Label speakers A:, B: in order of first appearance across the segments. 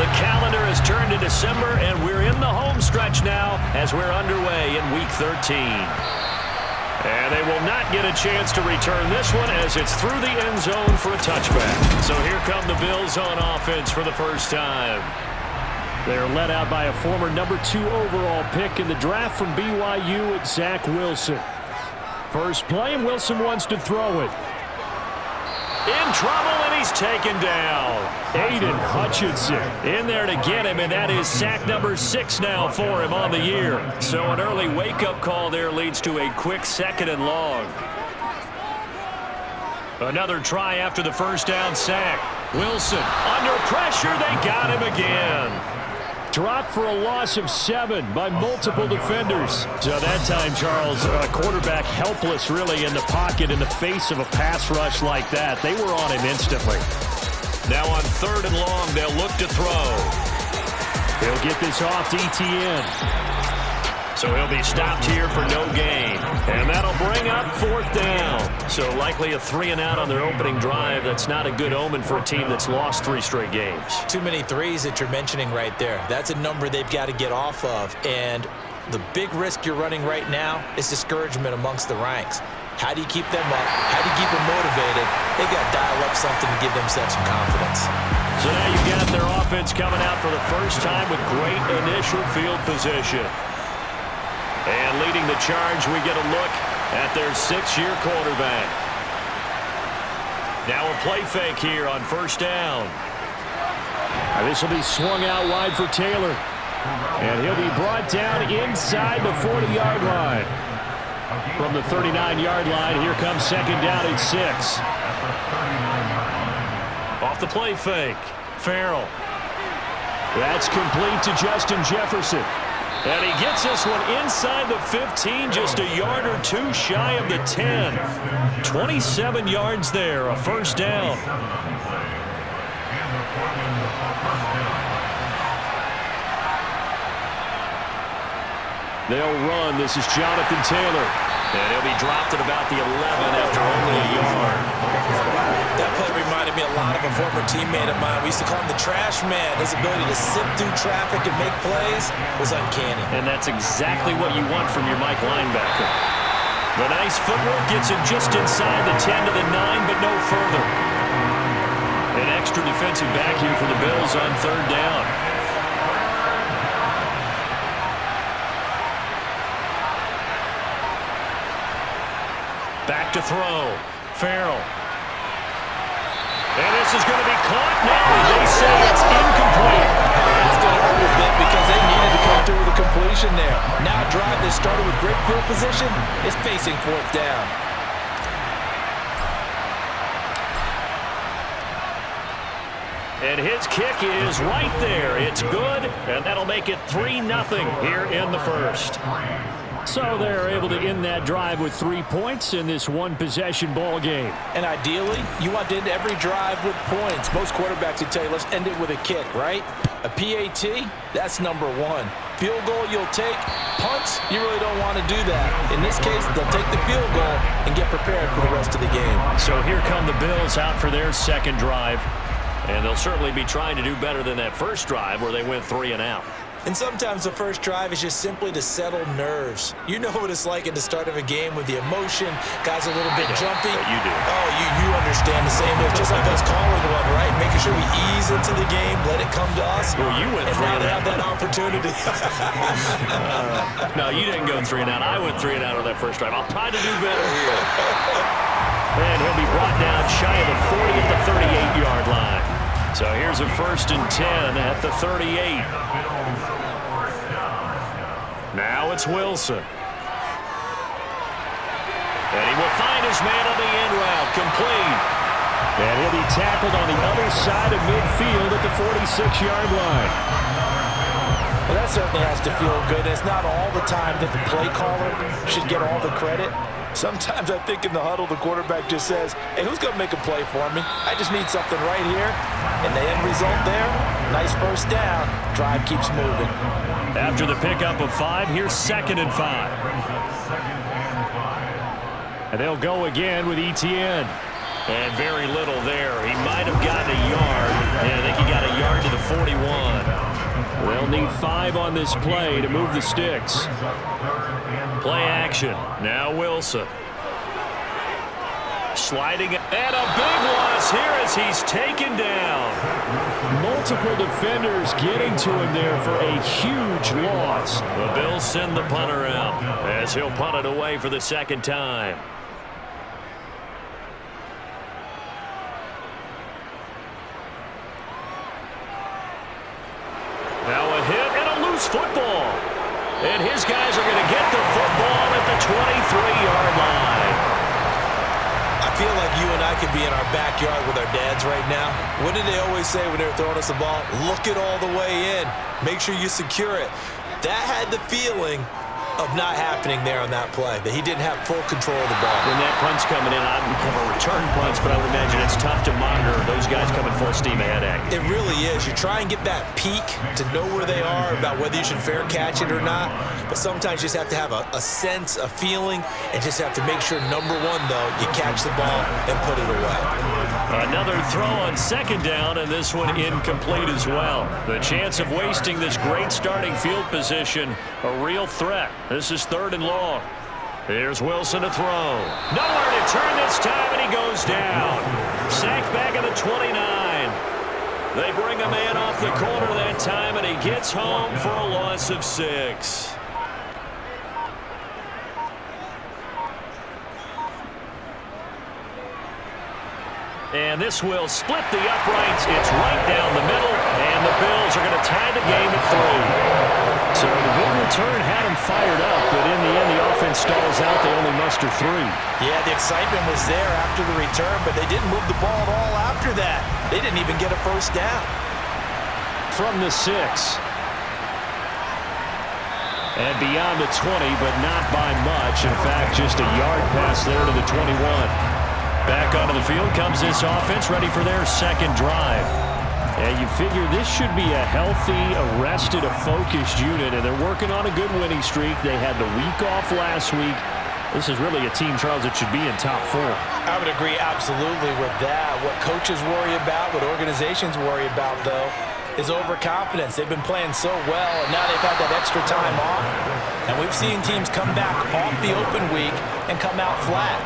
A: The calendar has turned to December, and we're in the home stretch now as we're underway in Week 13. And they will not get a chance to return this one as it's through the end zone for a touchback. So here come the Bills on offense for the first time. They're led out by a former #2 overall pick in the draft from BYU at Zach Wilson. First play, and Wilson wants to throw it. In trouble, and he's taken down. Aiden Hutchinson in there to get him, and that is sack number 6 now for him on the year. So an early wake-up call there leads to a quick 2nd and long. Another try after the first down sack. Wilson under pressure. They got him again. Dropped for a loss of 7 by multiple defenders. So that time, Charles, quarterback helpless really in the pocket in the face of a pass rush like that. They were on him instantly. Now on 3rd and long, they'll look to throw. He'll get this off to Etienne. So he'll be stopped here for no gain. And that'll bring up 4th down. So likely a 3-and-out on their opening drive. That's not a good omen for a team that's lost 3 straight games.
B: Too many threes that you're mentioning right there. That's a number they've got to get off of. And the big risk you're running right now is discouragement amongst the ranks. How do you keep them up? How do you keep them motivated? They've got to dial up something to give themselves some confidence.
A: So now you've got their offense coming out for the first time with great initial field position. And leading the charge, we get a look at their 6th-year quarterback. Now a play fake here on 1st down. This will be swung out wide for Taylor. And he'll be brought down inside the 40-yard line. From the 39-yard line, here comes 2nd down at 6. Off the play fake, Farrell. That's complete to Justin Jefferson. And he gets this one inside the 15, just a yard or 2 shy of the 10. 27 yards there, a 1st down. They'll run. This is Jonathan Taylor. And he'll be dropped at about the 11 after only a yard.
B: That play reminded me a lot of a former teammate of mine. We used to call him the trash man. His ability to sift through traffic and make plays was uncanny.
A: And that's exactly what you want from your Mike linebacker. The nice footwork gets him just inside the 10 to the 9, but no further. An extra defensive back here for the Bills on 3rd down. Back to throw. Farrell. And this is going to be caught. Now they say it's incomplete.
B: It's going to hurt a bit because they needed to come through with a completion there. Now a drive that started with great field position is facing 4th down.
A: And his kick is right there. It's good, and that'll make it 3-0 here in the 1st. So they're able to end that drive with 3 points in this one-possession ball game.
B: And ideally, you want to end every drive with points. Most quarterbacks would tell you, let's end it with a kick, right? A PAT, that's number 1. Field goal you'll take. Punts, you really don't want to do that. In this case, they'll take the field goal and get prepared for the rest of the game.
A: So here come the Bills out for their 2nd drive. And they'll certainly be trying to do better than that first drive where they went 3-and-out.
B: And sometimes the first drive is just simply to settle nerves. You know what it's like at the start of a game with the emotion. Guys a little bit jumpy.
A: But you do.
B: Oh, you understand the same. It's just like us calling one, right? Making sure we ease into the game, let it come to us.
A: Well, you went 3-and-out.
B: And now they have that opportunity.
A: No, you didn't go 3-and-out. I went 3-and-out on that first drive. I'll try to do better here. And he'll be brought down shy of the 40 at the 38-yard line. So here's a 1st and 10 at the 38. Now it's Wilson. And he will find his man on the end route, complete. And he'll be tackled on the other side of midfield at the 46-yard line.
B: Well, that certainly has to feel good. It's not all the time that the play caller should get all the credit. Sometimes I think in the huddle, the quarterback just says, hey, who's going to make a play for me? I just need something right here. And the end result there, nice 1st down. Drive keeps moving.
A: After the pickup of 5, here's 2nd and 5. And they'll go again with Etienne. And very little there. He might have gotten a yard. And I think he got a yard to the 41. They'll need 5 on this play to move the sticks. Play action. Now Wilson. Sliding, and a big loss here as he's taken down. Multiple defenders getting to him there for a huge loss. The Bills send the punter out as he'll punt it away for the second time. Now a hit and a loose football. And his guys are going to get the football at the 23-yard line.
B: I feel like you and I could be in our backyard with our dads right now. What did they always say when they were throwing us the ball? Look it all the way in. Make sure you secure it. That had the feeling of not happening there on that play, that he didn't have full control of the ball.
A: When that punt's coming in, I don't have a return punch, but I would imagine it's tough to monitor those guys coming full steam ahead at you.
B: It really is. You try and get that peek to know where they are, about whether you should fair catch it or not, but sometimes you just have to have a sense, a feeling, and just have to make sure, number one, though, you catch the ball and put it away.
A: Another throw on second down, and this one incomplete as well. The chance of wasting this great starting field position, a real threat. This is 3rd and long. Here's Wilson to throw. Nowhere to turn this time, and he goes down. Sacked back at the 29. They bring a man off the corner that time, and he gets home for a loss of 6. And this will split the uprights. It's right down the middle, and the Bills are going to tie the game at 3. So the big return had them fired up, but in the end, the offense stalls out. They only muster 3.
B: Yeah, the excitement was there after the return, but they didn't move the ball at all after that. They didn't even get a first down.
A: From the 6. And beyond the 20, but not by much. In fact, just a yard pass there to the 21. Back onto the field comes this offense, ready for their second drive. And you figure this should be a healthy, arrested, a focused unit, and they're working on a good winning streak. They had the week off last week. This is really a team, Charles, that should be in top 4.
B: I would agree absolutely with that. What coaches worry about, what organizations worry about, though, is overconfidence. They've been playing so well, and now they've had that extra time off. And we've seen teams come back off the open week and come out flat.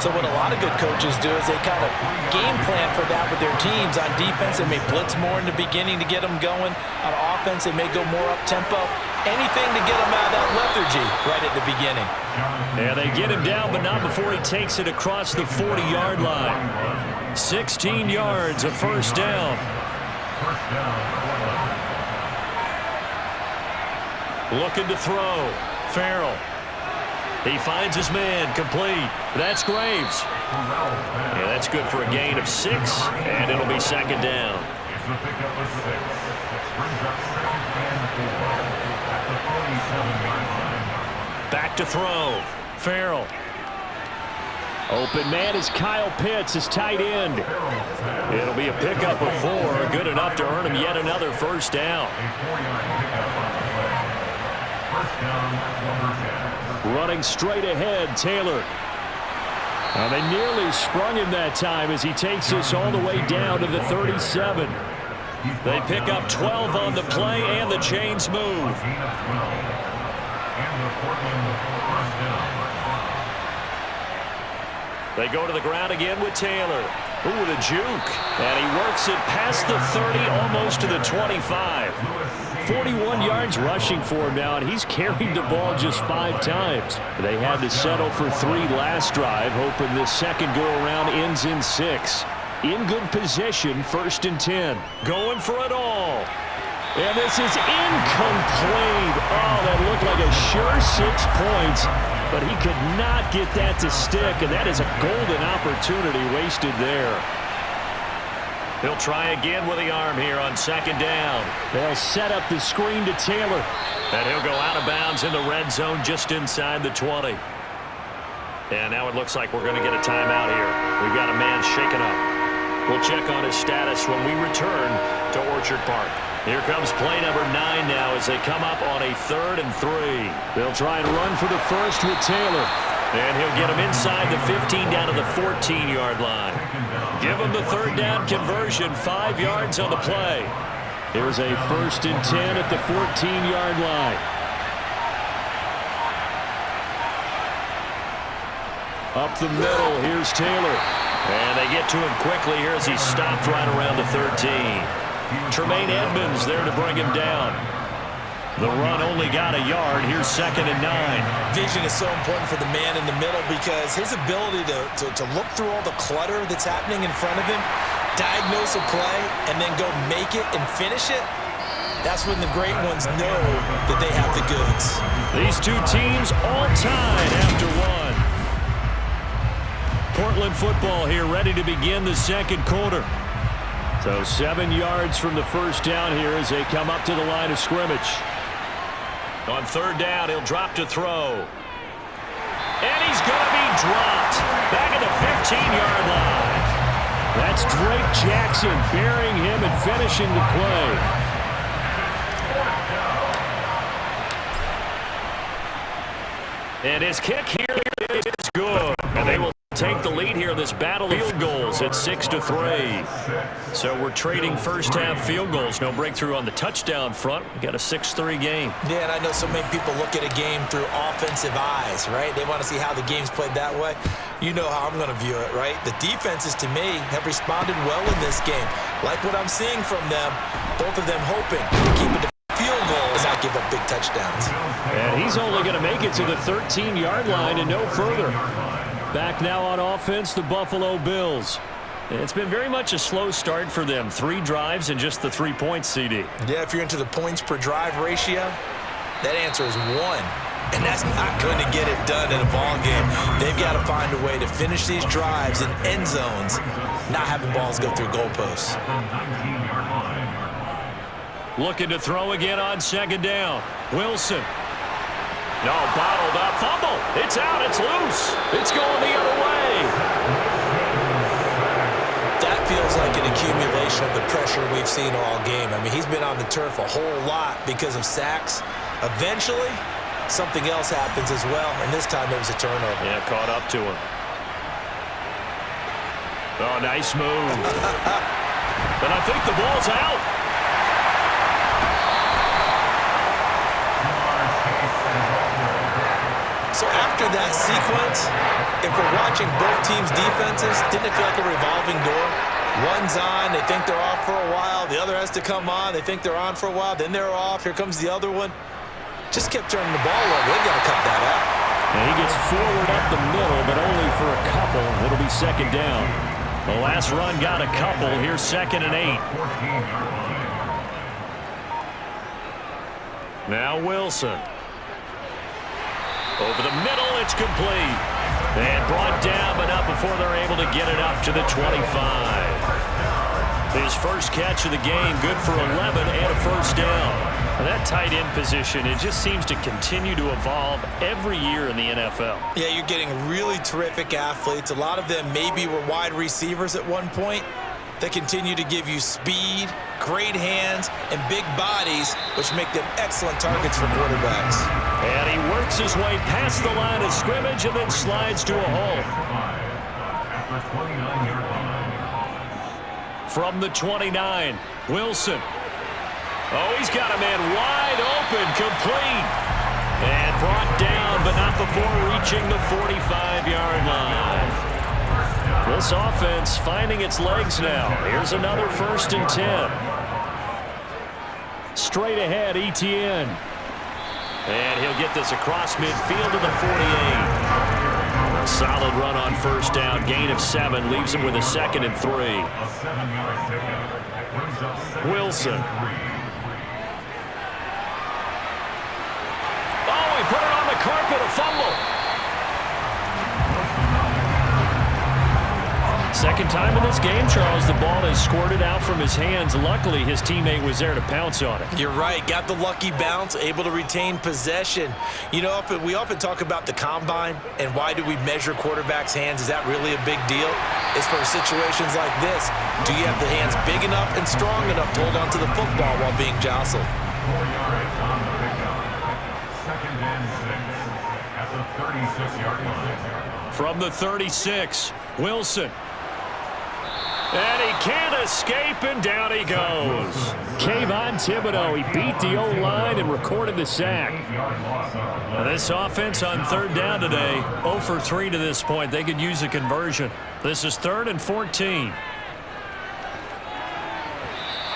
B: So what a lot of good coaches do is they kind of game plan for that with their teams. On defense, they may blitz more in the beginning to get them going. On offense, they may go more up-tempo. Anything to get them out of that lethargy right at the beginning.
A: Yeah, they get him down, but not before he takes it across the 40-yard line. 16 yards, a first down. Looking to throw. Farrell. He finds his man, complete. That's Graves. Yeah, that's good for a gain of 6, and it'll be second down. Back to throw. Farrell. Open man is Kyle Pitts, his tight end. It'll be a pickup of 4, good enough to earn him yet another first down. Running straight ahead, Taylor. Well, they nearly sprung him that time as he takes this all the way down to the 37. They pick up 12 on the play, and the chains move. They go to the ground again with Taylor. Ooh, the juke. And he works it past the 30, almost to the 25. 41 yards rushing for him now, and he's carried the ball just 5 times. They had to settle for 3 last drive, hoping this second go-around ends in 6. In good position, 1st and 10. Going for it all. And this is incomplete. Oh, that looked like a sure 6 points. But he could not get that to stick, and that is a golden opportunity wasted there. He'll try again with the arm here on second down. They'll set up the screen to Taylor. And he'll go out of bounds in the red zone just inside the 20. And now it looks like we're going to get a timeout here. We've got a man shaken up. We'll check on his status when we return to Orchard Park. Here comes play number 9 now as they come up on a 3rd and 3. They'll try and run for the first with Taylor. And he'll get him inside the 15 down to the 14-yard line. Give him the 3rd down conversion, 5 yards on the play. Here's a 1st and 10 at the 14-yard line. Up the middle, here's Taylor. And they get to him quickly here as he's stopped right around the 13. Tremaine Edmonds there to bring him down. The run only got a yard. Here's 2nd and 9.
B: Vision is so important for the man in the middle because his ability to look through all the clutter that's happening in front of him, diagnose a play, and then go make it and finish it, that's when the great ones know that they have the goods.
A: These two teams all tied after one. Portland football here ready to begin the 2nd quarter. So 7 yards from the first down here as they come up to the line of scrimmage. On 3rd down, he'll drop to throw. And he's going to be dropped back at the 15-yard line. That's Drake Jackson burying him and finishing the play. And his kick here is good. And they will take the lead here in this battle of field goals at 6-3. So we're trading first-half field goals. No breakthrough on the touchdown front. We got a 6-3 game.
B: Yeah, and I know so many people look at a game through offensive eyes, right? They want to see how the game's played that way. You know how I'm going to view it, right? The defenses, to me, have responded well in this game. Like what I'm seeing from them, both of them hoping to keep it to field goals and not give up big touchdowns.
A: And he's only going to make it to the 13-yard line and no further. Back now on offense, the Buffalo Bills. It's been very much a slow start for them. 3 drives and just the 3 points, CD.
B: Yeah, if you're into the points per drive ratio, that answer is 1. And that's not going to get it done in a ball game. They've got to find a way to finish these drives in end zones, not having balls go through goalposts.
A: Looking to throw again on 2nd down. Wilson. No, bottled up. Fumble. It's out. It's loose. It's going the other way.
B: That feels like an accumulation of the pressure we've seen all game. I mean, he's been on the turf a whole lot because of sacks. Eventually, something else happens as well, and this time it was a turnover.
A: Yeah, caught up to him. Oh, nice move. But I think the ball's out.
B: So after that sequence, if we're watching both teams' defenses, didn't it feel like a revolving door? One's on, they think they're off for a while. The other has to come on, they think they're on for a while. Then they're off, here comes the other one. Just kept turning the ball over. They've got to cut that out.
A: And he gets forward up the middle, but only for a couple. It'll be 2nd down. The last run got a couple. Here's 2nd and 8. Now Wilson. Over the middle, it's complete. And brought down, but not before they're able to get it up to the 25. His first catch of the game, good for 11 and a first down.
C: And that tight end position, it just seems to continue to evolve every year in the NFL.
B: Yeah, you're getting really terrific athletes. A lot of them maybe were wide receivers at one point. They continue to give you speed, great hands, and big bodies, which make them excellent targets for quarterbacks.
A: And he works his way past the line of scrimmage and then slides to a hole. From the 29, Wilson. Oh, he's got a man wide open, complete. And brought down, but not before reaching the 45-yard line. This offense finding its legs now. Here's another 1st and 10. Straight ahead, Etienne. And he'll get this across midfield to the 48. A solid run on first down. Gain of 7 leaves him with a 2nd and 3. Wilson. Oh, he put it on the carpet, a fumble. Second time in this game, Charles, the ball has squirted out from his hands. Luckily, his teammate was there to pounce on it.
B: You're right. Got the lucky bounce, able to retain possession. You know, we often talk about the combine and why do we measure quarterbacks' hands. Is that really a big deal? It's for situations like this. Do you have the hands big enough and strong enough to hold on to the football while being jostled?
D: 4 yards on the pickup. 2nd and 6 at the 36-yard line.
A: From the 36, Wilson. And he can't escape, and down he goes.
C: Kayvon Thibodeau, he beat the O-line and recorded the sack.
A: Now this offense on third down today, 0 for 3 to this point. They could use a conversion. This is 3rd and 14.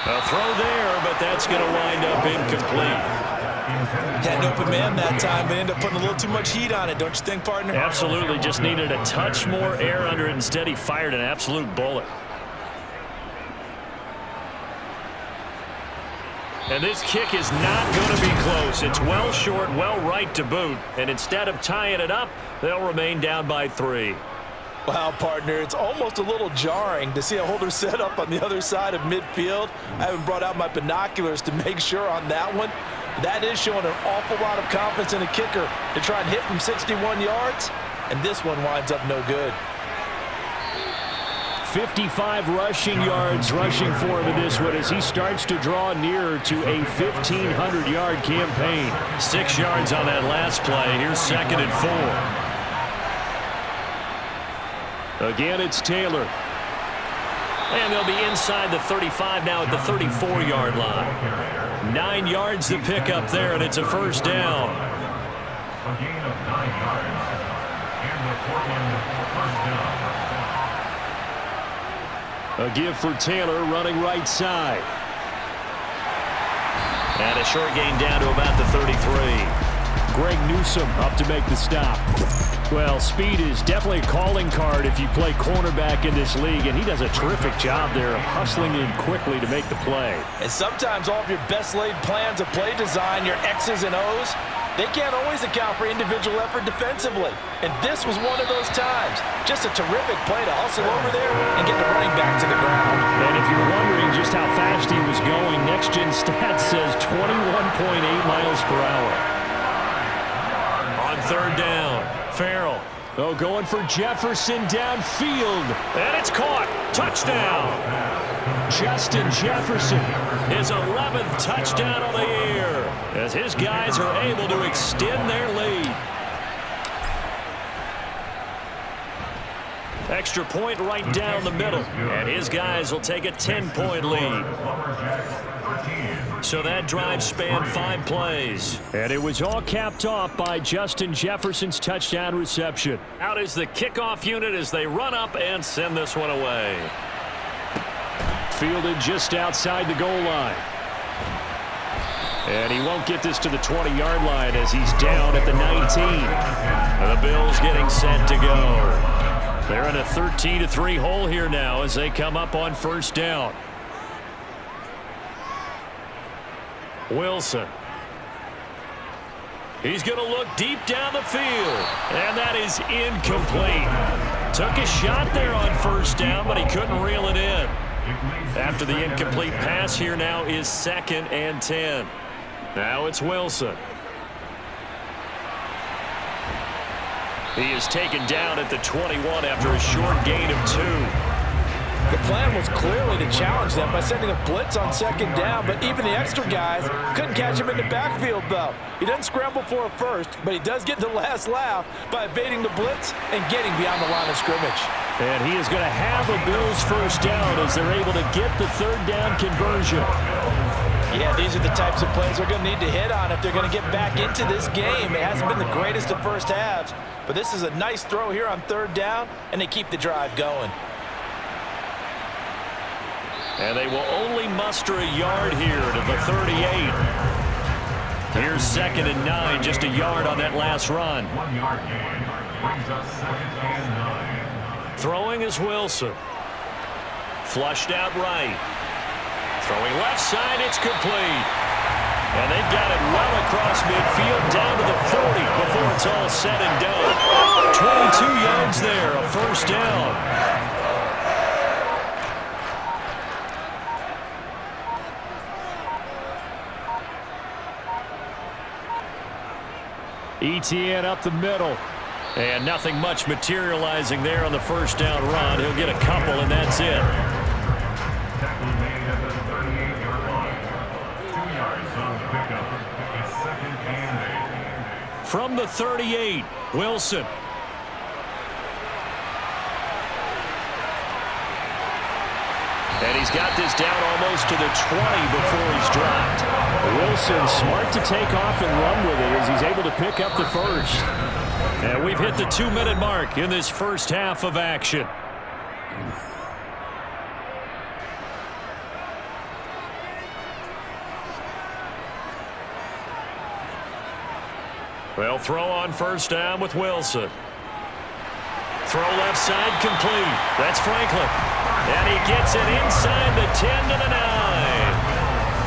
A: A throw there, but that's going to wind up incomplete.
B: Had an open man that time, but ended up putting a little too much heat on it, don't you think, partner?
A: Absolutely. Just needed a touch more air under it. Instead, he fired an absolute bullet. And this kick is not going to be close. It's well short, well right to boot. And instead of tying it up, they'll remain down by 3.
B: Wow, partner, it's almost a little jarring to see a holder set up on the other side of midfield. I haven't brought out my binoculars to make sure on that one. That is showing an awful lot of confidence in a kicker to try and hit from 61 yards, and this one winds up no good.
C: 55 rushing yards rushing for him in this one as he starts to draw nearer to a 1,500-yard campaign.
A: 6 yards on that last play. Here's 2nd and 4.
C: Again, it's Taylor.
A: And they'll be inside the 35 now at the 34-yard line. 9 yards to pick up there, and it's a first down.
D: A gain of 9 yards. And the Portland first down.
C: A give for Taylor running right side.
A: And a short gain down to about the 33.
C: Greg Newsome up to make the stop. Well, speed is definitely a calling card if you play cornerback in this league, and he does a terrific job there of hustling in quickly to make the play.
B: And sometimes all of your best laid plans of play design, your X's and O's, they can't always account for individual effort defensively. And this was one of those times. Just a terrific play to hustle over there and get the running back to the ground.
C: And if you're wondering just how fast he was going, Next Gen Stats says 21.8 miles per hour.
A: On third down, Farrell.
C: Oh, going for Jefferson downfield.
A: And it's caught. Touchdown.
C: Justin Jefferson.
A: His 11th touchdown on the year as his guys are able to extend their lead. Extra point right down the middle, and his guys will take a 10-point lead. So that drive spanned 5 plays.
C: And it was all capped off by Justin Jefferson's touchdown reception.
A: Out is the kickoff unit as they run up and send this one away.
C: Fielded just outside the goal line. And he won't get this to the 20-yard line as he's down at the 19.
A: And the Bills getting set to go. They're in a 13-3 hole here now as they come up on first down. Wilson. He's going to look deep down the field. And that is incomplete. Took a shot there on first down, but he couldn't reel it in. After the incomplete pass, here now is 2nd and 10. Now it's Wilson. He is taken down at the 21 after a short gain of 2.
B: The plan was clearly to challenge them by sending a blitz on 2nd down, but even the extra guys couldn't catch him in the backfield, though. He doesn't scramble for a first, but he does get the last laugh by evading the blitz and getting beyond the line of scrimmage.
C: And he is going to have a Bills first down as they're able to get the 3rd down conversion.
B: Yeah, these are the types of plays they're going to need to hit on if they're going to get back into this game. It hasn't been the greatest of first halves, but this is a nice throw here on 3rd down, and they keep the drive going.
A: And they will only muster a yard here to the 38. Here's 2nd and 9, just a yard on that last run.
D: 1 yard gain brings us 2nd and 9.
A: Throwing is Wilson. Flushed out right. Throwing left side, it's complete. And they've got it well across midfield down to the 40 before it's all said and done. 22 yards there, a first down.
C: ETN up the middle.
A: And nothing much materializing there on the first down run. He'll get a couple, and that's it.
D: Tackle made at the 38-yard line. 2 yards on the pickup. It's 2nd and 8.
A: From the 38, Wilson. And he's got this down almost to the 20 before he's dropped.
C: Wilson smart to take off and run with it as he's able to pick up the first.
A: And we've hit the 2-minute mark in this first half of action. Well, throw on first down with Wilson. Throw left side complete. That's Franklin. And he gets it inside the 10 to the 9.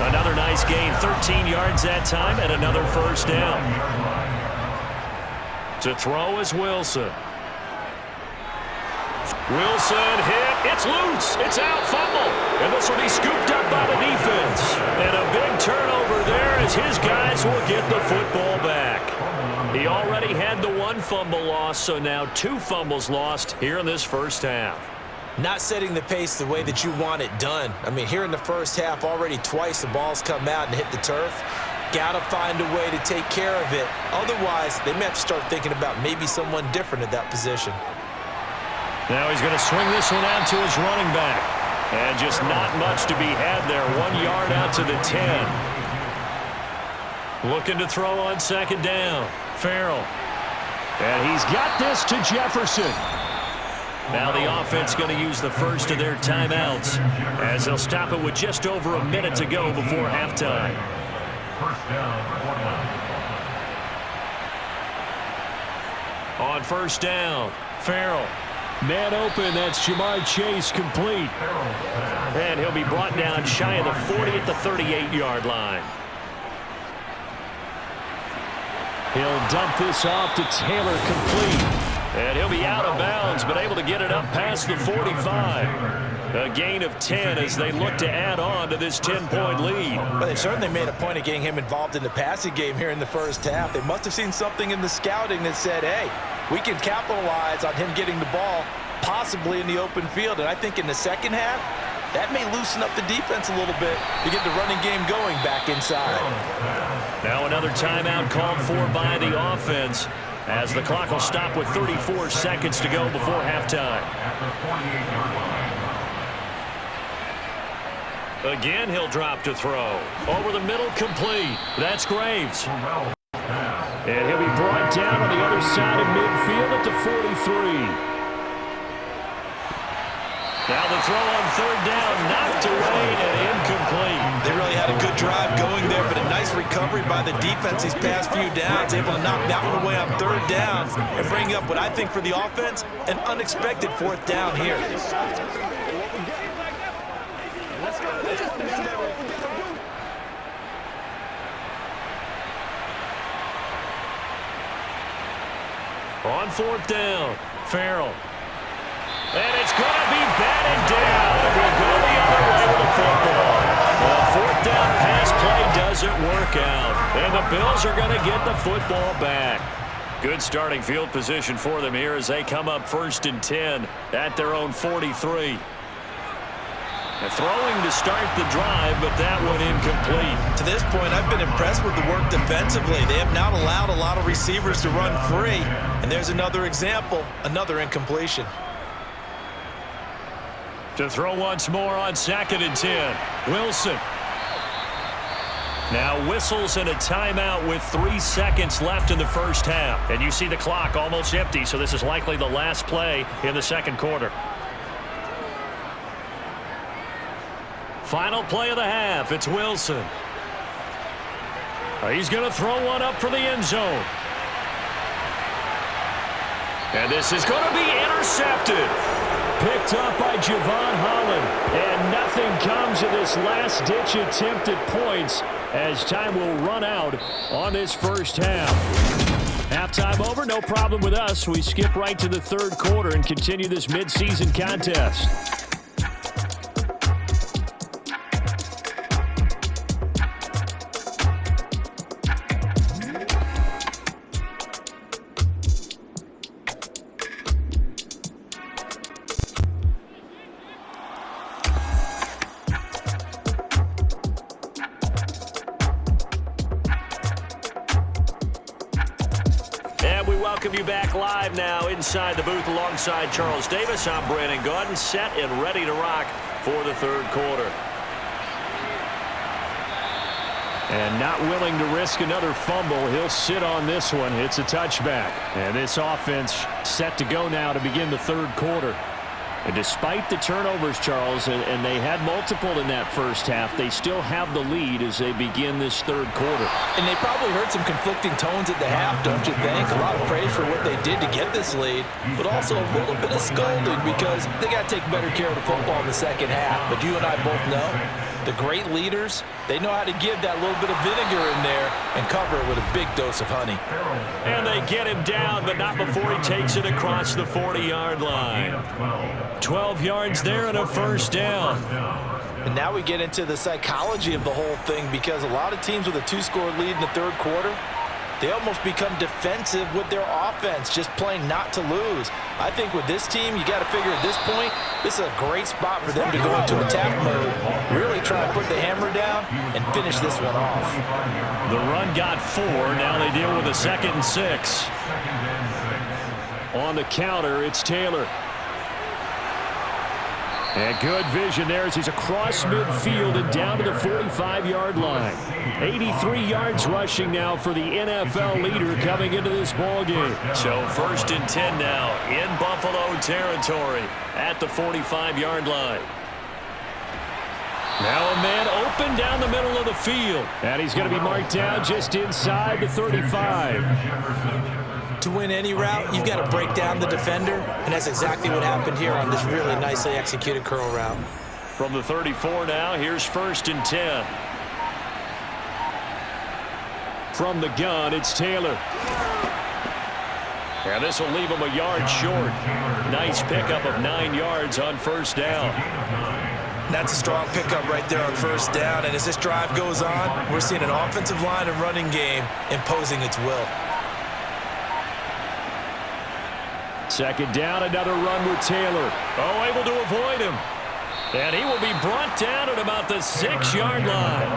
A: Another nice gain, 13 yards that time, and another first down. To throw is Wilson. Wilson hit. It's loose. It's out. Fumble. And this will be scooped up by the defense. And a big turnover there as his guys will get the football back. He already had the one fumble loss, so now 2 fumbles lost here in this first half.
B: Not setting the pace the way that you want it done. I mean, here in the first half, already twice the ball's come out and hit the turf. Got to find a way to take care of it. Otherwise, they may have to start thinking about maybe someone different at that position.
A: Now he's going to swing this one out to his running back. And just not much to be had there. 1 yard out to the 10. Looking to throw on second down. Farrell.
C: And he's got this to Jefferson.
A: Now the offense going to use the first of their timeouts as they'll stop it with just over a minute to go before halftime.
D: First down, 41.
A: On first down, Farrell.
C: Man open, that's Jamar Chase complete.
A: And he'll be brought down shy of the 40 at the 38-yard line.
C: He'll dump this off to Taylor complete.
A: And he'll be out of bounds, but able to get it up past the 45. A gain of 10 as they look to add on to this 10-point lead.
B: Well, they certainly made a point of getting him involved in the passing game here in the first half. They must have seen something in the scouting that said, hey, we can capitalize on him getting the ball possibly in the open field. And I think in the second half, that may loosen up the defense a little bit to get the running game going back inside.
A: Now another timeout called for by the offense as the clock will stop with 34 seconds to go before halftime. Again, he'll drop to throw. Over the middle, complete. That's Graves.
C: And he'll be brought down on the other side of midfield at the 43.
A: Now the throw on third down, knocked away and incomplete.
B: They really had a good drive going there, but a nice recovery by the defense these past few downs, able to knock that one away on third down and bring up what I think for the offense, an unexpected fourth down here.
A: On fourth down, Farrell. And it's going to be batted down. We'll go the other way with the football. The fourth down pass play doesn't work out. And the Bills are going to get the football back. Good starting field position for them here as they come up 1st and 10 at their own 43. They're throwing to start the drive, but that one incomplete.
B: To this point, I've been impressed with the work defensively. They have not allowed a lot of receivers to run free. And there's another example, another incompletion.
A: To throw once more on 2nd and 10. Wilson. Now whistles and a timeout with 3 seconds left in the first half. And you see the clock almost empty, so this is likely the last play in the second quarter. Final play of the half. It's Wilson. He's going to throw one up for the end zone. And this is going to be intercepted.
C: Picked up by Javon Holland. And nothing comes of this last-ditch attempt at points as time will run out on this first half. Halftime over, no problem with us. We skip right to the third quarter and continue this midseason contest.
A: You back live now inside the booth alongside Charles Davis. I'm Brandon Gaudin, set and ready to rock for the third quarter.
C: And not willing to risk another fumble. He'll sit on this one. It's a touchback. And this offense set to go now to begin the third quarter. And despite the turnovers, Charles, and they had multiple in that first half, they still have the lead as they begin this third quarter.
B: And they probably heard some conflicting tones at the half, don't you think? A lot of praise for what they did to get this lead, but also a little bit of scolding because they got to take better care of the football in the second half. But you and I both know the great leaders, they know how to give that little bit of vinegar in there and cover it with a big dose of honey.
A: And they get him down, but not before he takes it across the 40-yard line.
C: 12 yards there and a first down.
B: And now we get into the psychology of the whole thing because a lot of teams with a two-score lead in the third quarter, they almost become defensive with their offense, just playing not to lose. I think with this team, you got to figure at this point, this is a great spot for them to go into attack mode, really try to put the hammer down and finish this one off.
C: The run got 4. Now they deal with a 2nd and 6. On the counter, it's Taylor. And good vision there as he's across midfield and down to the 45-yard line. 83 yards rushing now for the NFL leader coming into this ball game.
A: So 1st and 10 now in Buffalo territory at the 45-yard line.
C: Now a man open down the middle of the field. And he's going to be marked down just inside the 35.
B: To win any route, you've got to break down the defender, and that's exactly what happened here on this really nicely executed curl route.
A: From the 34 now, here's 1st and 10.
C: From the gun, it's Taylor.
A: And this will leave him a yard short. Nice pickup of 9 yards on 1st down.
B: That's a strong pickup right there on 1st down, and as this drive goes on, we're seeing an offensive line and running game imposing its will.
C: 2nd down, another run with Taylor.
A: Oh, able to avoid him. And he will be brought down at about the 6-yard line.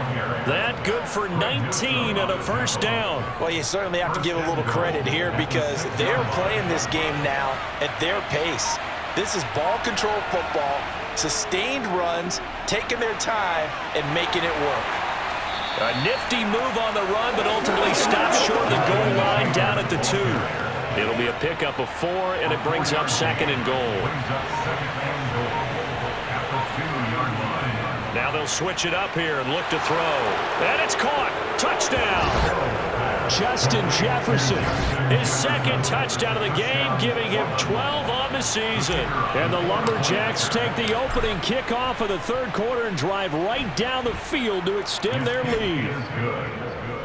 A: That good for 19 and a 1st down.
B: Well, you certainly have to give a little credit here because they're playing this game now at their pace. This is ball control football, sustained runs, taking their time and making it work.
A: A nifty move on the run, but ultimately stops short of the goal line down at the 2. It'll be a pickup of 4, and it brings up 2nd and goal. Now they'll switch it up here and look to throw. And it's caught. Touchdown.
C: Justin Jefferson.
A: His 2nd touchdown of the game, giving him 12 on the season.
C: And the Lumberjacks take the opening kickoff of the third quarter and drive right down the field to extend their lead.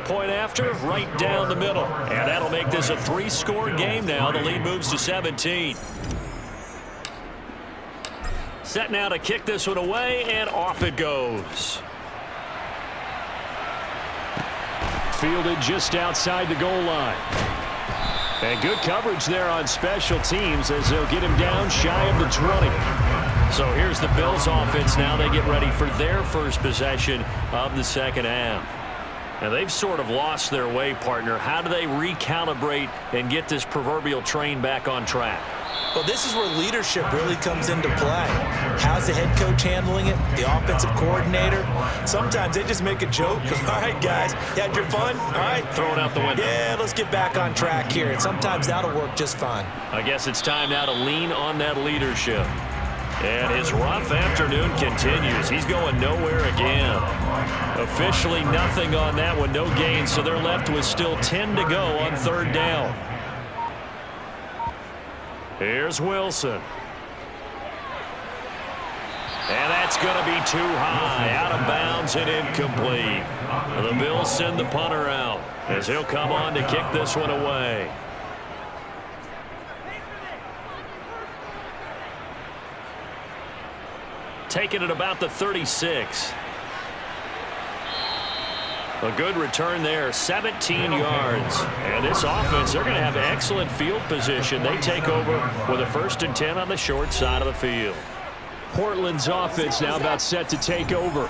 A: Point after, right down the middle. And that'll make this a 3-score game now. The lead moves to 17. Set now to kick this one away, and off it goes.
C: Fielded just outside the goal line. And good coverage there on special teams as they'll get him down shy of the 20.
A: So here's the Bills offense now. They get ready for their first possession of the second half. Now they've sort of lost their way, partner. How do they recalibrate and get this proverbial train back on track?
B: Well, this is where leadership really comes into play. How's the head coach handling it? The offensive coordinator? Sometimes they just make a joke. All right, guys, you had your fun? All right.
A: Throw it out the window.
B: Yeah, let's get back on track here. And sometimes that'll work just fine.
A: I guess it's time now to lean on that leadership. And his rough afternoon continues. He's going nowhere again. Officially nothing on that one, no gain, so they're left with still 10 to go on 3rd down. Here's Wilson. And that's going to be too high, out of bounds and incomplete. The Bills send the punter out as he'll come on to kick this one away. Taking it about the 36. A good return there, 17 yards. And this offense, they're going to have excellent field position. They take over with a 1st and 10 on the short side of the field.
C: Portland's offense now about set to take over.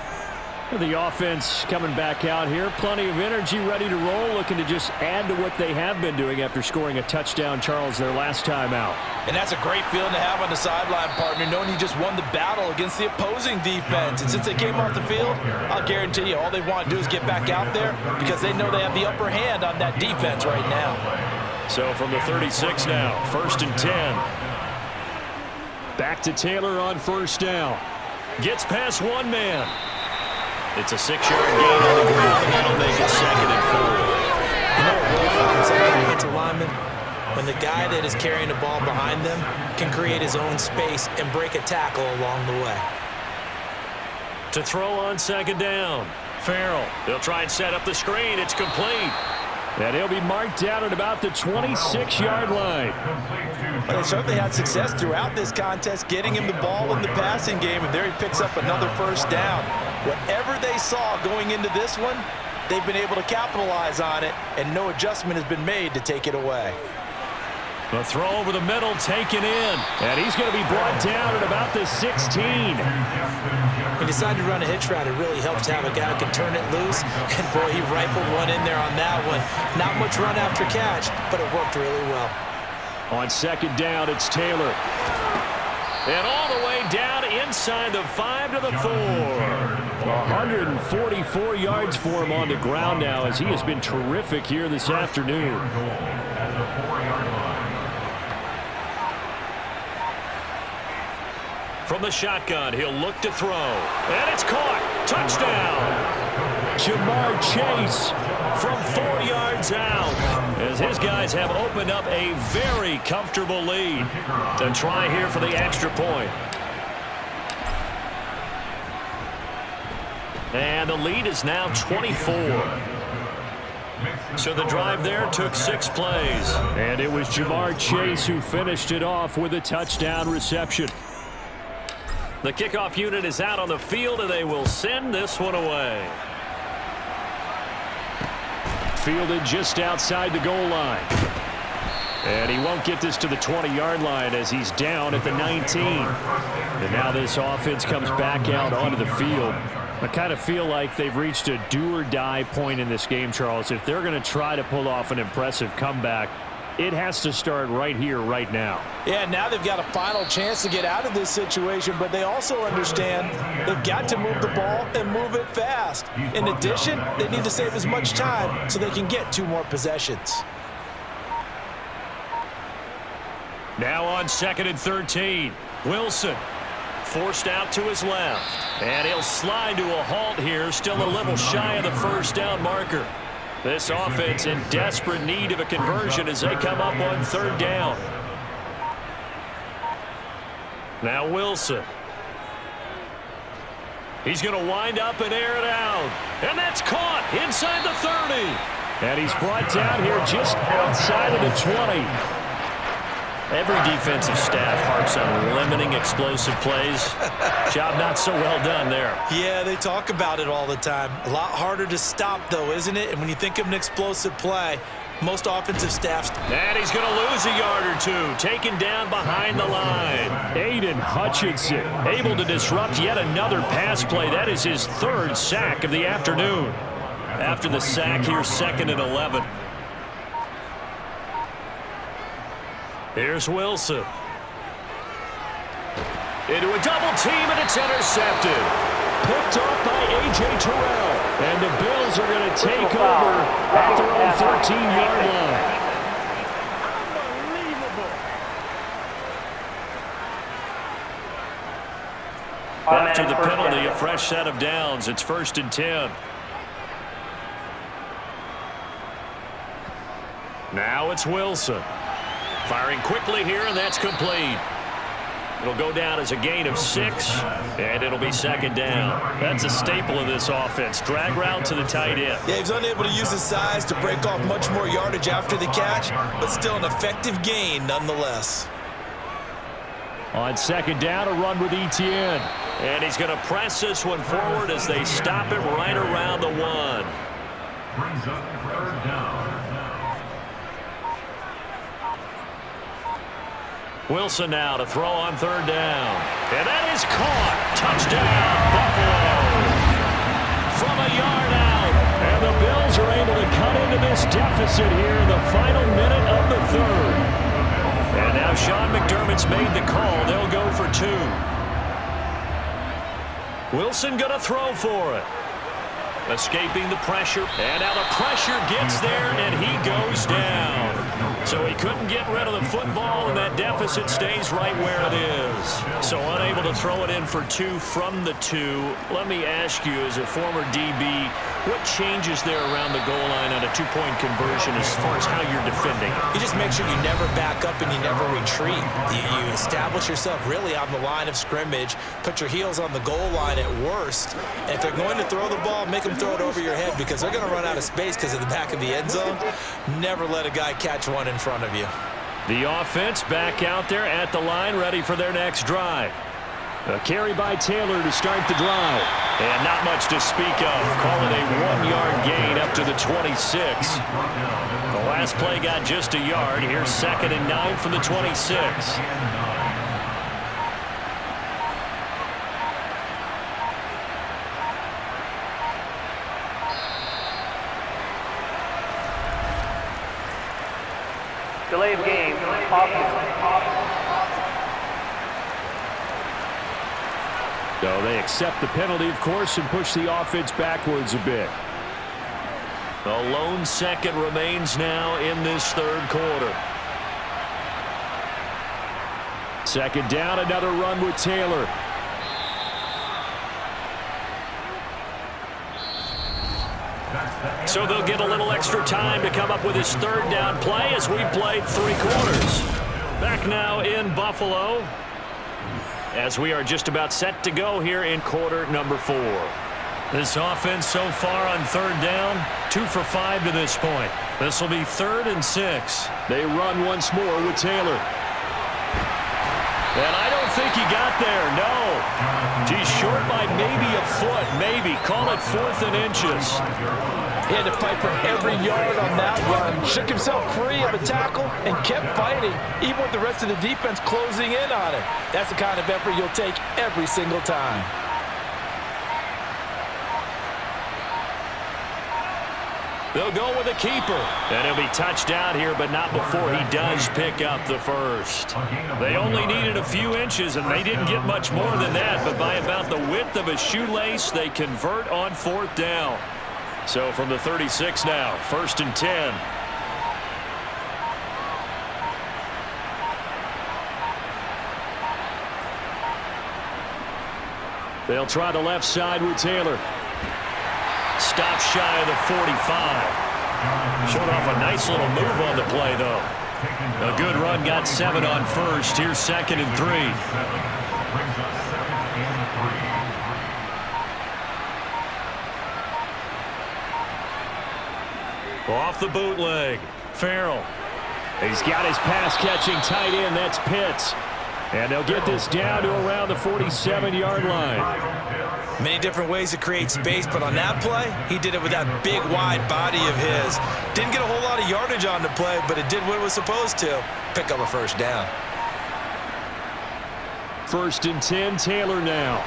C: The offense coming back out here. Plenty of energy, ready to roll, looking to just add to what they have been doing after scoring a touchdown, Charles, their last time out.
B: And that's a great feeling to have on the sideline, partner, knowing you just won the battle against the opposing defense. And since they came off the field, I'll guarantee you all they want to do is get back out there because they know they have the upper hand on that defense right now.
C: So from the 36 now, 1st and 10. Back to Taylor on 1st down. Gets past one man. It's a 6-yard gain on the ground, and that'll make it 2nd and 4.
B: You know what really frightens that offensive lineman? When the guy that is carrying the ball behind them can create his own space and break a tackle along the way.
A: To throw on 2nd down. Farrell. They'll try and set up the screen. It's complete.
C: And he'll be marked down at about the 26-yard line.
B: Well, they certainly had success throughout this contest, getting him the ball in the passing game, and there he picks up another 1st down. Whatever they saw going into this one, they've been able to capitalize on it, and no adjustment has been made to take it away.
C: The throw over the middle taken in, and he's going to be brought down at about the 16.
B: He decided to run a hitch route. It really helps to have a guy who can turn it loose, and boy, he rifled one in there on that one. Not much run after catch, but it worked really well.
C: On 2nd down, it's Taylor.
A: And all the way down inside the 5 to the 4.
C: 144 yards for him on the ground now as he has been terrific here this afternoon.
A: From the shotgun, he'll look to throw. And it's caught. Touchdown.
C: Jamar Chase
A: from 4 yards out, as his guys have opened up a very comfortable lead. To try here for the extra point. And the lead is now 24. So the drive there took 6 plays.
C: And it was Jamar Chase who finished it off with a touchdown reception.
A: The kickoff unit is out on the field, and they will send this one away.
C: Fielded just outside the goal line. And he won't get this to the 20-yard line as he's down at the 19. And now this offense comes back out onto the field. I kind of feel like they've reached a do-or-die point in this game, Charles. If they're going to try to pull off an impressive comeback, it has to start right here, right now.
B: Yeah, now they've got a final chance to get out of this situation, but they also understand they've got to move the ball and move it fast. In addition, they need to save as much time so they can get 2 more possessions.
A: Now on 2nd and 13, Wilson forced out to his left. And he'll slide to a halt here, still a little shy of the 1st down marker. This offense in desperate need of a conversion as they come up on 3rd down. Now Wilson. He's going to wind up and air it out. And that's caught inside the 30.
C: And he's brought down here just outside of the 20.
A: Every defensive staff harps on limiting explosive plays. Job not so well done there.
B: Yeah, they talk about it all the time. A lot harder to stop, though, isn't it? And when you think of an explosive play, most offensive staffs...
A: And he's going to lose a yard or 2, taken down behind the line.
C: Aiden Hutchinson able to disrupt yet another pass play. That is his 3rd sack of the afternoon.
A: After the sack, here's 2nd and 11. Here's Wilson. Into a double team, and it's intercepted.
C: Picked off by A.J. Terrell. And the Bills are going to take over at their own 13-yard line.
A: After the penalty, a fresh set of downs. It's 1st and 10. Now it's Wilson. Firing quickly here, and that's complete. It'll go down as a gain of 6, and it'll be 2nd down. That's a staple of this offense. Drag route to the tight end.
B: Yeah, he's unable to use his size to break off much more yardage after the catch, but still an effective gain nonetheless.
C: On 2nd down, a run with Etienne.
A: And he's going to press this one forward as they stop it right around the 1.
D: Brings up 3rd down.
A: Wilson now to throw on 3rd down. And that is caught. Touchdown, Buffalo.
C: deficit here in the final minute of the third. And now Sean McDermott's made the call. They'll go for 2. Wilson going to throw for it. Escaping the pressure. And now the pressure gets there, and he goes down. So he couldn't get rid of the football, and that deficit stays right where it is. So unable to throw it in for 2 from the 2. Let me ask you, as a former DB, what changes there around the goal line on a 2-point conversion as far as how you're defending?
B: You just make sure you never back up and you never retreat. You establish yourself really on the line of scrimmage, put your heels on the goal line at worst. And if they're going to throw the ball, make them throw it over your head because they're going to run out of space because of the back of the end zone. Never let a guy catch one in front of you.
C: The offense back out there at the line, ready for their next drive. A carry by Taylor to start the drive. And not much to speak of. Call it a 1-yard gain up to the 26. The last play got just a yard. Here's 2nd and 9 from the 26.
E: Delay of game, offense.
C: So they accept the penalty, of course, and push the offense backwards a bit. The lone second remains now in this third quarter. 2nd down, another run with Taylor. So they'll get a little extra time to come up with his 3rd down play as we played 3 quarters. Back now in Buffalo as we are just about set to go here in quarter number 4. This offense so far on 3rd down, 2 for 5 to this point. This will be 3rd and 6. They run once more with Taylor. And I don't think he got there, no. He's short by maybe a foot, maybe. Call it 4th and inches.
B: He had to fight for every yard on that run. Shook himself free of a tackle and kept fighting, even with the rest of the defense closing in on him. That's the kind of effort you'll take every single time.
C: They'll go with a keeper. And he'll be touched out here, but not before he does pick up the first. They only needed a few inches, and they didn't get much more than that. But by about the width of a shoelace, they convert on 4th down. So from the 36 now, 1st and 10. They'll try the left side with Taylor. Stop shy of the 45. Showed off a nice little move on the play, though. A good run, got 7 on 1st. Here's 2nd and 3. Off the bootleg, Farrell. He's got his pass-catching tight end. That's Pitts. And they'll get this down to around the 47-yard line.
B: Many different ways to create space, but on that play, he did it with that big, wide body of his. Didn't get a whole lot of yardage on the play, but it did what it was supposed to. Pick up a 1st down.
C: 1st and 10, Taylor now.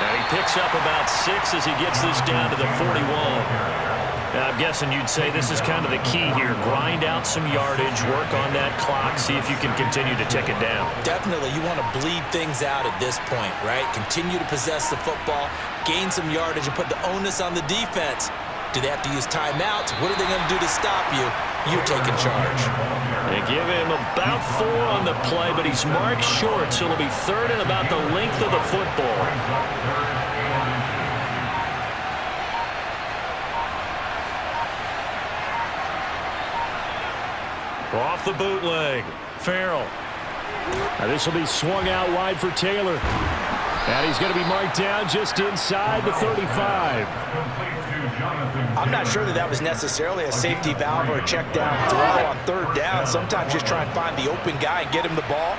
C: And he picks up about 6 as he gets this down to the 41. Now, I'm guessing you'd say this is kind of the key here. Grind out some yardage, work on that clock, see if you can continue to tick it down.
B: Definitely, you want to bleed things out at this point, right? Continue to possess the football, gain some yardage, and put the onus on the defense. Do they have to use timeouts? What are they going to do to stop you? You're taking charge.
C: They give him about 4 on the play, but he's marked short, so it'll be 3rd and about the length of the football. Off the bootleg, Farrell. Now this will be swung out wide for Taylor. And he's going to be marked down just inside the 35.
B: I'm not sure that was necessarily a safety valve or a check down throw on 3rd down. Sometimes just try and find the open guy and get him the ball.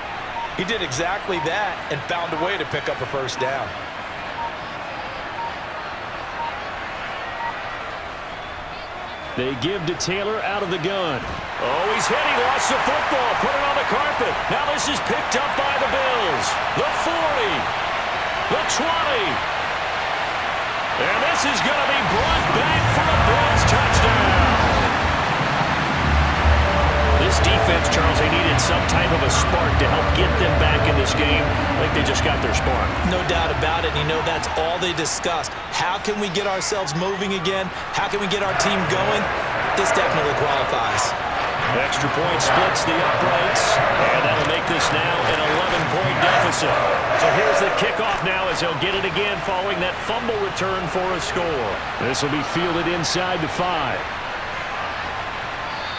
B: He did exactly that and found a way to pick up a 1st down.
C: They give to Taylor out of the gun. Oh, he's hit. He lost the football. Put it on the carpet. Now this is picked up by the Bills. The 40. The 20. And this is going to be brought back for a Bills touchdown.
A: This defense, Charles, they needed some type of a spark to help get them back in this game. I think they just got their spark.
B: No doubt about it. You know, that's all they discussed. How can we get ourselves moving again? How can we get our team going? This definitely qualifies.
A: Extra point splits the uprights, and that'll make this now an 11-point deficit. So here's the kickoff now as he'll get it again following that fumble return for a score.
C: This will be fielded inside the 5.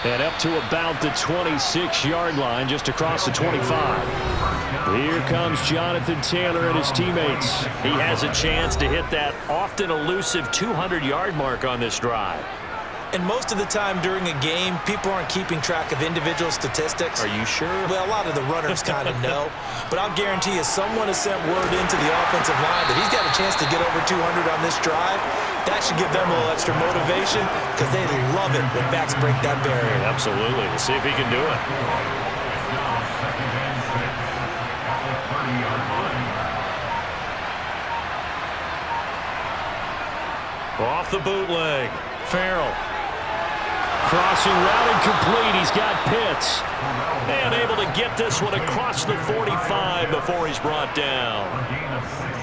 C: And up to about the 26-yard line, just across the 25. Here comes Jonathan Taylor and his teammates.
A: He has a chance to hit that often elusive 200-yard mark on this drive.
B: And most of the time during a game, people aren't keeping track of individual statistics.
A: Are you sure?
B: Well, a lot of the runners kind of know. But I'll guarantee you someone has sent word into the offensive line that he's got a chance to get over 200 on this drive. That should give them a little extra motivation because they love it when backs break that barrier.
A: Absolutely. We'll see if he can do it. Off the bootleg. Farrell.
C: Crossing route incomplete. He's got Pitts.
A: And able to get this one across the 45 before he's brought down.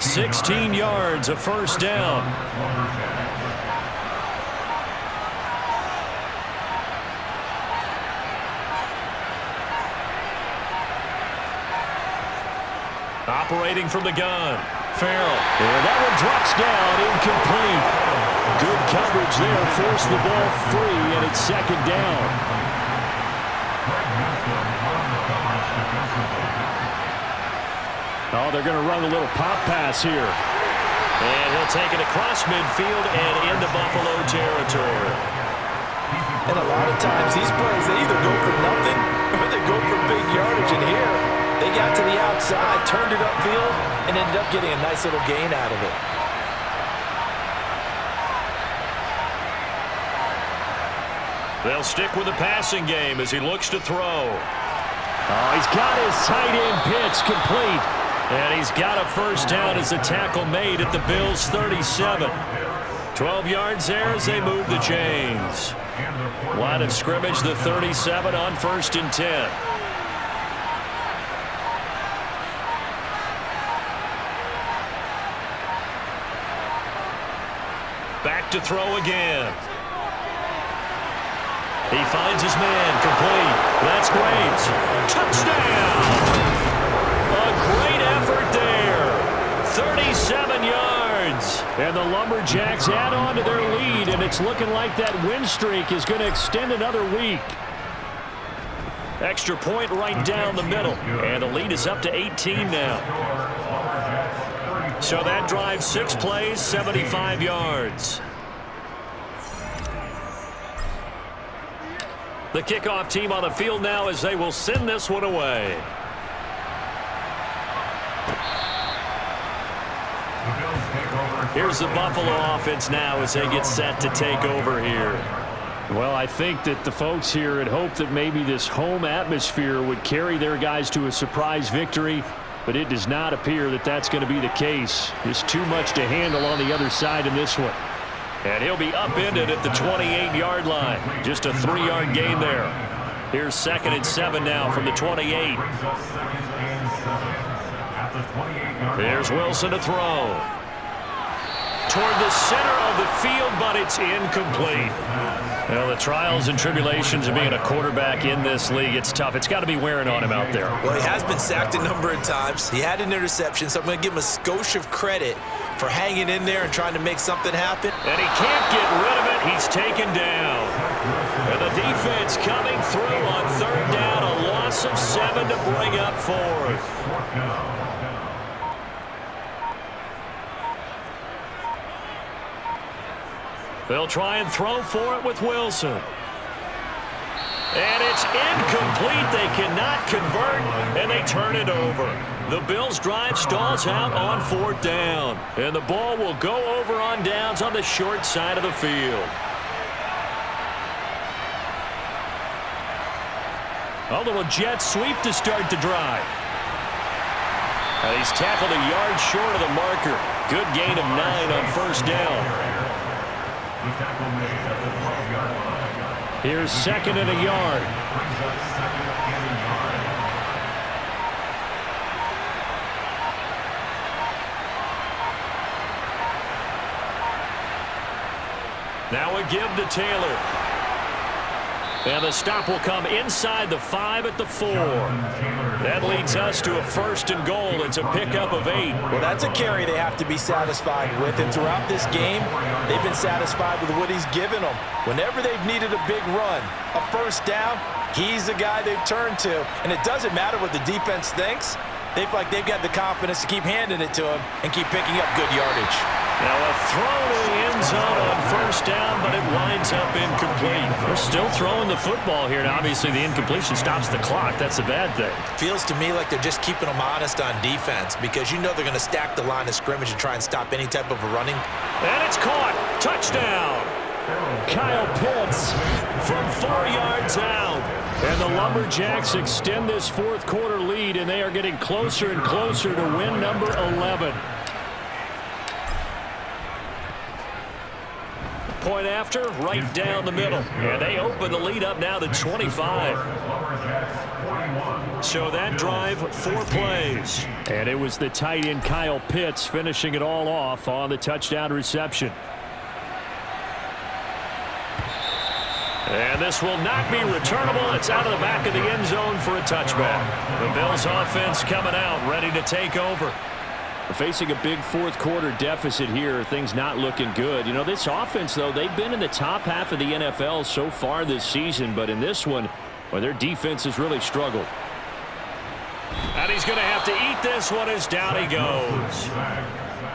A: 16 yards, a first down. Operating from the gun. Farrell.
C: And that one drops down, incomplete. Good coverage there, forced the ball free, and it's second down. Oh, they're going to run a little pop pass here.
A: And he'll take it across midfield and into Buffalo territory.
B: And a lot of times these plays, they either go for nothing or they go for big yardage. And here, they got to the outside, turned it upfield, and ended up getting a nice little gain out of it.
A: They'll stick with the passing game as he looks to throw.
C: Oh, he's got his tight end Pitts complete.
A: And he's got a first down as the tackle made at the Bills' 37. 12 yards there as they move the chains. Line of scrimmage, the 37 on 1st and 10. Back to throw again. He finds his man, complete. That's Graves. Touchdown! A great effort there. 37 yards.
C: And the Lumberjacks add on to their lead, and it's looking like that win streak is going to extend another week.
A: Extra point right down the middle. And the lead is up to 18 now. So that drive, 6 plays, 75 yards. The kickoff team on the field now as they will send this one away. Here's the Buffalo offense now as they get set to take over here.
C: Well, I think that the folks here had hoped that maybe this home atmosphere would carry their guys to a surprise victory, but it does not appear that that's going to be the case. Just too much to handle on the other side in this one.
A: And he'll be upended at the 28-yard line. Just a 3-yard gain there. Here's 2nd and 7 now from the 28. There's Wilson to throw. Toward the center of the field, but it's incomplete. Well, the trials and tribulations of being a quarterback in this league, it's tough. It's got to be wearing on him out there.
B: Well, he has been sacked a number of times. He had an interception, so I'm going to give him a skosh of credit for hanging in there and trying to make something happen.
A: And he can't get rid of it. He's taken down. And the defense coming through on 3rd down. A loss of 7 to bring up 4th. They'll try and throw for it with Wilson. And it's incomplete. They cannot convert, and they turn it over. The Bills' drive stalls out on 4th down. And the ball will go over on downs on the short side of the field. A little jet sweep to start the drive. And he's tackled a yard short of the marker. Good gain of 9 on 1st down.
C: Here's 2nd and a yard.
D: Brings up 2nd and a yard.
A: Now a give to Taylor. And the stop will come inside the 5 at the 4. That leads us to a 1st and goal. It's a pickup of 8.
B: Well, that's a carry they have to be satisfied with. And throughout this game, they've been satisfied with what he's given them. Whenever they've needed a big run, a 1st down, he's the guy they've turned to. And it doesn't matter what the defense thinks. They've got the confidence to keep handing it to him and keep picking up good yardage.
A: Now a throw to the end zone on 1st down, but it winds up incomplete. They're still throwing the football here. Now, obviously, the incompletion stops the clock. That's a bad thing.
B: Feels to me like they're just keeping them honest on defense because you know they're going to stack the line of scrimmage and try and stop any type of a running.
A: And it's caught. Touchdown.
C: Kyle Pitts from 4 yards out. And the Lumberjacks extend this 4th quarter lead, and they are getting closer and closer to win number 11.
A: Point after, right down the middle. And they open the lead up now to 25. So that drive, 4 plays.
C: And it was the tight end Kyle Pitts finishing it all off on the touchdown reception.
A: And this will not be returnable. It's out of the back of the end zone for a touchback. The Bills offense coming out, ready to take over.
C: Facing a big 4th quarter deficit here, things not looking good. You know, this offense, though, they've been in the top half of the NFL so far this season, but in this one, well, their defense has really struggled.
A: And he's going to have to eat this one as down he goes.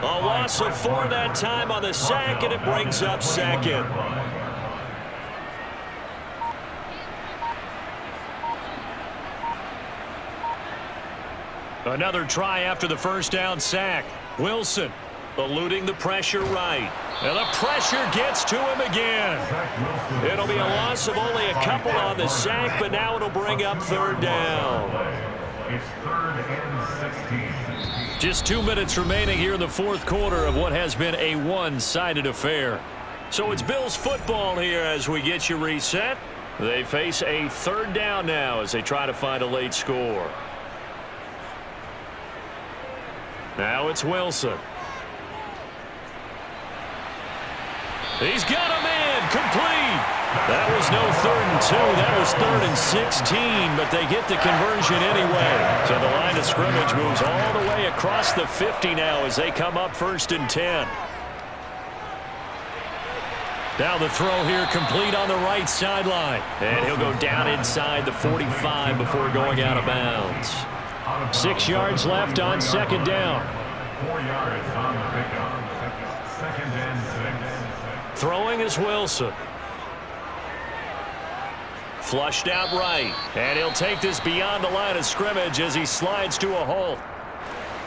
A: A loss of 4 that time on the sack, and it brings up 2nd. Another try after the 1st down sack. Wilson eluding the pressure right. And the pressure gets to him again. It'll be a loss of only a couple on the sack, but now it'll bring up 3rd down.
D: It's 3rd and 16.
A: Just 2 minutes remaining here in the 4th quarter of what has been a one-sided affair. So it's Bills football here as we get you reset. They face a 3rd down now as they try to find a late score. Now it's Wilson. He's got him in. Complete. That was no 3rd and 2. That was 3rd and 16, but they get the conversion anyway. So the line of scrimmage moves all the way across the 50 now as they come up 1st and 10. Now the throw here complete on the right sideline. And he'll go down inside the 45 before going out of bounds.
C: 6 yards left on 2nd down.
D: 4 yards on the pickup. 2nd and 6.
A: Throwing is Wilson. Flushed out right. And he'll take this beyond the line of scrimmage as he slides to a hole.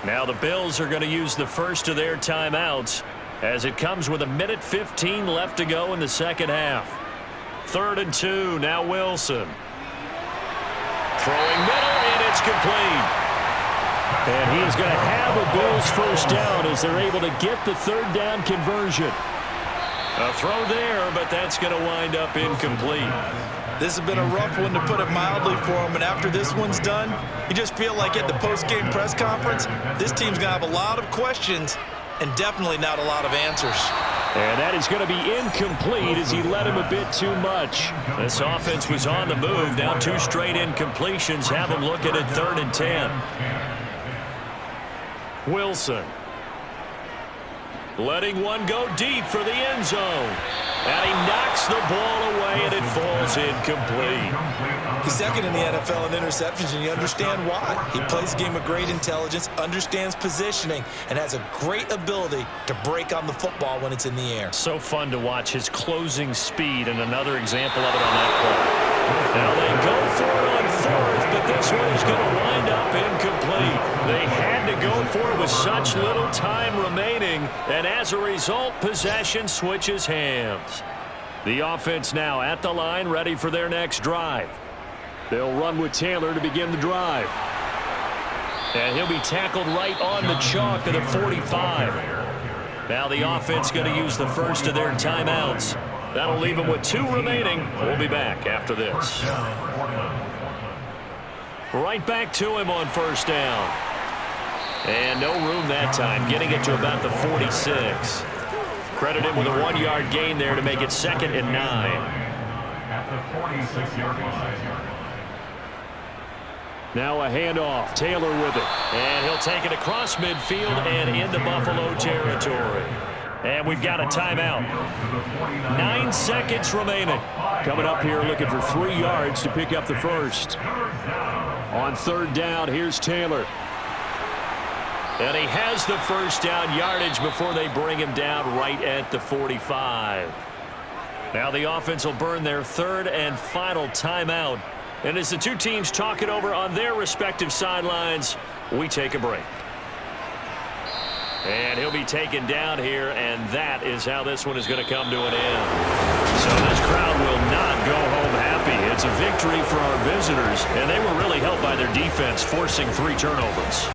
A: Now the Bills are going to use the first of their timeouts as it comes with 1:15 left to go in the 2nd half. 3rd and 2. Now Wilson. Throwing middle, and it's complete.
C: And he is going to have a Bills 1st down as they're able to get the 3rd down conversion.
A: A throw there, but that's going to wind up incomplete.
B: This has been a rough one, to put it mildly, for him. And after this one's done, you just feel like at the post-game press conference, this team's going to have a lot of questions and definitely not a lot of answers.
C: And that is going to be incomplete as he led him a bit too much.
A: This offense was on the move. Now 2 straight incompletions have him looking at 3rd and 10. Wilson. Letting one go deep for the end zone. And he knocks the ball away, and it falls incomplete.
B: He's 2nd in the NFL in interceptions, and you understand why. He plays a game of great intelligence, understands positioning, and has a great ability to break on the football when it's in the air.
A: So fun to watch his closing speed, and another example of it on that play. Now they go for it on 4th, but this one is going to wind up incomplete. They had to go for it with such little time remaining, and as a result, possession switches hands. The offense now at the line, ready for their next drive. They'll run with Taylor to begin the drive. And he'll be tackled right on the chalk of the 45. Now the offense going to use the first of their timeouts. That'll leave him with 2 remaining. We'll be back after this. Right back to him on first down. And no room that time, getting it to about the 46. Credit him with a 1-yard gain there to make it 2nd and 9.
D: At the 46-yard line.
C: Now a handoff. Taylor with it.
A: And he'll take it across midfield and into Buffalo territory. And we've got a timeout. 9 seconds remaining.
C: Coming up here looking for 3 yards to pick up the first. On third down, here's Taylor.
A: And he has the first down yardage before they bring him down right at the 45. Now the offense will burn their 3rd and final timeout. And as the 2 teams talk it over on their respective sidelines, we take a break. And he'll be taken down here, and that is how this one is going to come to an end. So this crowd will not go home happy. It's a victory for our visitors, and they were really helped by their defense forcing 3 turnovers.